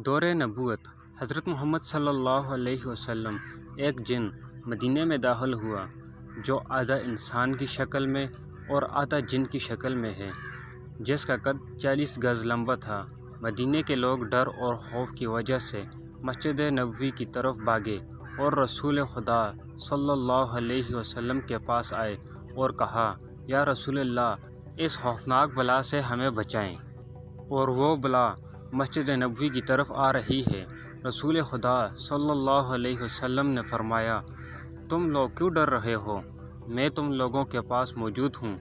دور نبوت حضرت محمد صلی اللہ علیہ وسلم ایک جن مدینے میں داخل ہوا جو آدھا انسان کی شکل میں اور آدھا جن کی شکل میں ہے، جس کا قد 40 گز لمبا تھا۔ مدینے کے لوگ ڈر اور خوف کی وجہ سے مسجد نبوی کی طرف بھاگے اور رسول خدا صلی اللہ علیہ وسلم کے پاس آئے اور کہا، یا رسول اللہ، اس خوفناک بلا سے ہمیں بچائیں، اور وہ بلا مسجد نبوی کی طرف آ رہی ہے۔ رسول خدا صلی اللہ علیہ وسلم نے فرمایا، تم لوگ کیوں ڈر رہے ہو؟ میں تم لوگوں کے پاس موجود ہوں۔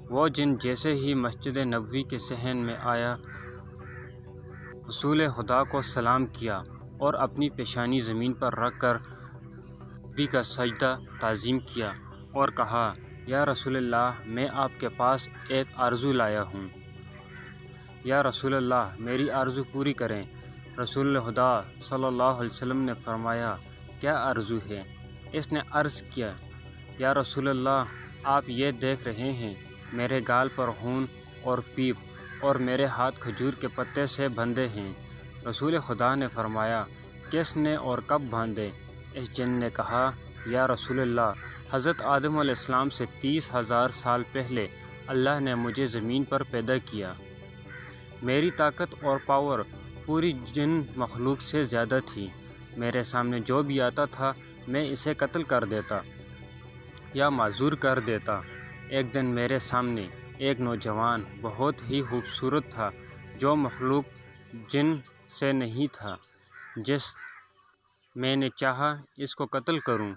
وہ جن جیسے ہی مسجد نبوی کے صحن میں آیا، رسول خدا کو سلام کیا اور اپنی پیشانی زمین پر رکھ کر نبی کا سجدہ تعظیم کیا اور کہا، یا رسول اللہ، میں آپ کے پاس ایک آرزو لایا ہوں۔ یا رسول اللہ، میری آرزو پوری کریں۔ رسول خدا صلی اللہ علیہ وسلم نے فرمایا، کیا آرزو ہے؟ اس نے عرض کیا، یا رسول اللہ، آپ یہ دیکھ رہے ہیں، میرے گال پر خون اور پیپ اور میرے ہاتھ کھجور کے پتے سے بندھے ہیں۔ رسول خدا نے فرمایا، کس نے اور کب باندھے؟ اس جن نے کہا، یا رسول اللہ، حضرت آدم علیہ السلام سے 30,000 سال پہلے اللہ نے مجھے زمین پر پیدا کیا۔ میری طاقت اور پاور پوری جن مخلوق سے زیادہ تھی۔ میرے سامنے جو بھی آتا تھا میں اسے قتل کر دیتا یا معذور کر دیتا۔ ایک دن میرے سامنے ایک نوجوان بہت ہی خوبصورت تھا جو مخلوق جن سے نہیں تھا۔ میں نے چاہا اس کو قتل کروں۔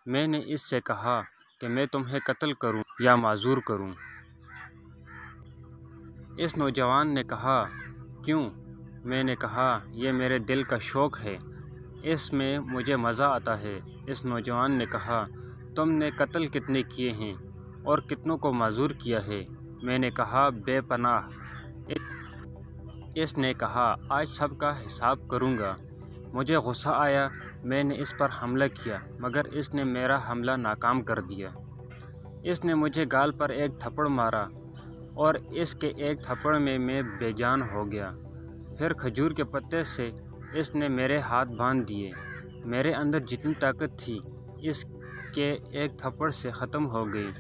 میں نے اس سے کہا کہ میں تمہیں قتل کروں یا معذور کروں۔ اس نوجوان نے کہا، کیوں؟ میں نے کہا، یہ میرے دل کا شوق ہے، اس میں مجھے مزہ آتا ہے۔ اس نوجوان نے کہا، تم نے قتل کتنے کیے ہیں اور کتنوں کو معذور کیا ہے؟ میں نے کہا، بے پناہ۔ اس نے کہا، آج سب کا حساب کروں گا۔ مجھے غصہ آیا، میں نے اس پر حملہ کیا مگر اس نے میرا حملہ ناکام کر دیا۔ اس نے مجھے گال پر ایک تھپڑ مارا اور اس کے ایک تھپڑ میں بے جان ہو گیا۔ پھر کھجور کے پتے سے اس نے میرے ہاتھ باندھ دیے۔ میرے اندر جتنی طاقت تھی اس کے ایک تھپڑ سے ختم ہو گئی۔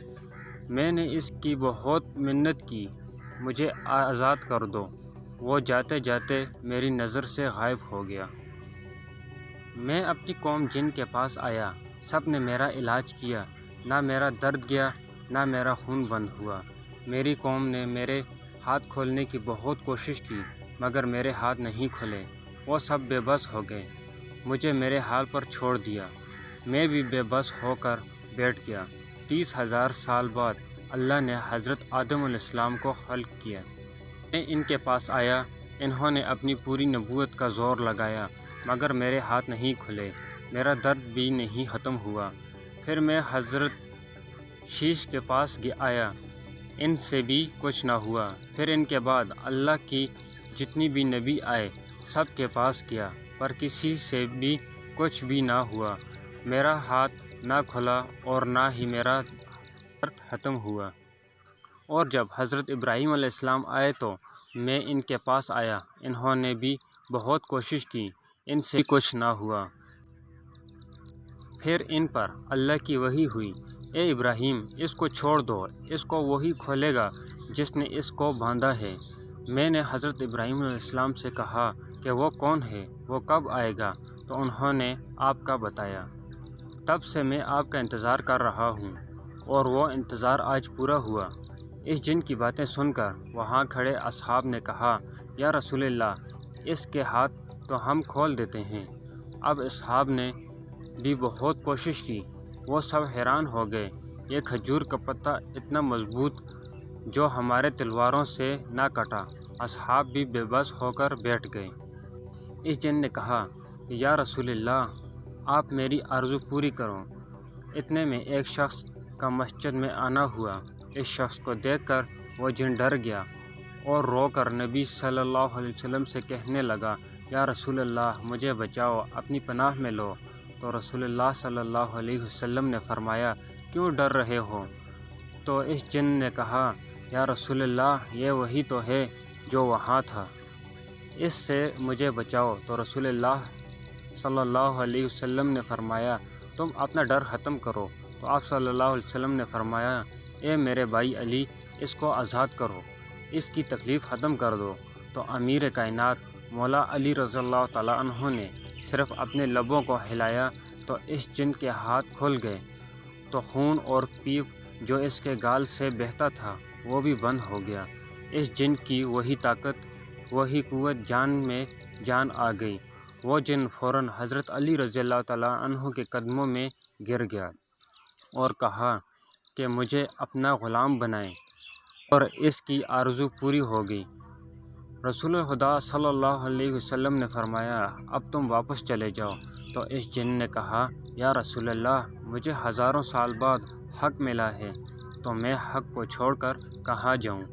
میں نے اس کی بہت منت کی، مجھے آزاد کر دو۔ وہ جاتے جاتے میری نظر سے غائب ہو گیا۔ میں اپنی قوم جن کے پاس آیا، سب نے میرا علاج کیا، نہ میرا درد گیا نہ میرا خون بند ہوا۔ میری قوم نے میرے ہاتھ کھولنے کی بہت کوشش کی مگر میرے ہاتھ نہیں کھلے۔ وہ سب بے بس ہو گئے، مجھے میرے حال پر چھوڑ دیا۔ میں بھی بے بس ہو کر بیٹھ گیا۔ 30,000 سال بعد اللہ نے حضرت آدم علیہ السلام کو خلق کیا۔ میں ان کے پاس آیا، انہوں نے اپنی پوری نبوت کا زور لگایا مگر میرے ہاتھ نہیں کھلے، میرا درد بھی نہیں ختم ہوا۔ پھر میں حضرت شیش کے پاس آیا، ان سے بھی کچھ نہ ہوا۔ پھر ان کے بعد اللہ کی جتنی بھی نبی آئے سب کے پاس گیا پر کسی سے بھی کچھ بھی نہ ہوا، میرا ہاتھ نہ کھلا اور نہ ہی میرا درد ختم ہوا۔ اور جب حضرت ابراہیم علیہ السلام آئے تو میں ان کے پاس آیا، انہوں نے بھی بہت کوشش کی، ان سے کچھ نہ ہوا۔ پھر ان پر اللہ کی وحی ہوئی، اے ابراہیم، اس کو چھوڑ دو، اس کو وہی کھولے گا جس نے اس کو باندھا ہے۔ میں نے حضرت ابراہیم علیہ السلام سے کہا کہ وہ کون ہے، وہ کب آئے گا؟ تو انہوں نے آپ کا بتایا۔ تب سے میں آپ کا انتظار کر رہا ہوں اور وہ انتظار آج پورا ہوا۔ اس جن کی باتیں سن کر وہاں کھڑے اصحاب نے کہا، یا رسول اللہ، اس کے ہاتھ تو ہم کھول دیتے ہیں۔ اب اصحاب نے بھی بہت کوشش کی، وہ سب حیران ہو گئے، یہ کھجور کا پتا اتنا مضبوط جو ہمارے تلواروں سے نہ کٹا۔ اصحاب بھی بے بس ہو کر بیٹھ گئے۔ اس جن نے کہا، یا رسول اللہ، آپ میری آرزو پوری کرو۔ اتنے میں ایک شخص کا مسجد میں آنا ہوا۔ اس شخص کو دیکھ کر وہ جن ڈر گیا اور رو کر نبی صلی اللہ علیہ وسلم سے کہنے لگا، یا رسول اللہ، مجھے بچاؤ، اپنی پناہ میں لو۔ تو رسول اللہ صلی اللہ علیہ وسلم نے فرمایا، کیوں ڈر رہے ہو؟ تو اس جن نے کہا، یا رسول اللہ، یہ وہی تو ہے جو وہاں تھا۔ اس سے مجھے بچاؤ۔ تو رسول اللہ صلی اللہ علیہ وسلم نے فرمایا تم اپنا ڈر ختم کرو۔ تو آپ صلی اللہ علیہ وسلم نے فرمایا اے میرے بھائی علی، اس کو آزاد کرو، اس کی تکلیف ختم کر دو۔ تو امیر کائنات مولا علی رضی اللہ تعالیٰ عنہ نے صرف اپنے لبوں کو ہلایا تو اس جن کے ہاتھ کھل گئے، تو خون اور پیپ جو اس کے گال سے بہتا تھا وہ بھی بند ہو گیا۔ اس جن کی وہی طاقت، وہی قوت، جان میں جان آ گئی۔ وہ جن فوراً حضرت علی رضی اللہ تعالیٰ عنہ کے قدموں میں گر گیا اور کہا کہ مجھے اپنا غلام بنائیں، اور اس کی آرزو پوری ہو گئی۔ رسول خدا صلی اللہ علیہ وسلم نے فرمایا اب تم واپس چلے جاؤ۔ تو اس جن نے کہا یا رسول اللہ، مجھے ہزاروں سال بعد حق ملا ہے، تو میں حق کو چھوڑ کر کہاں جاؤں؟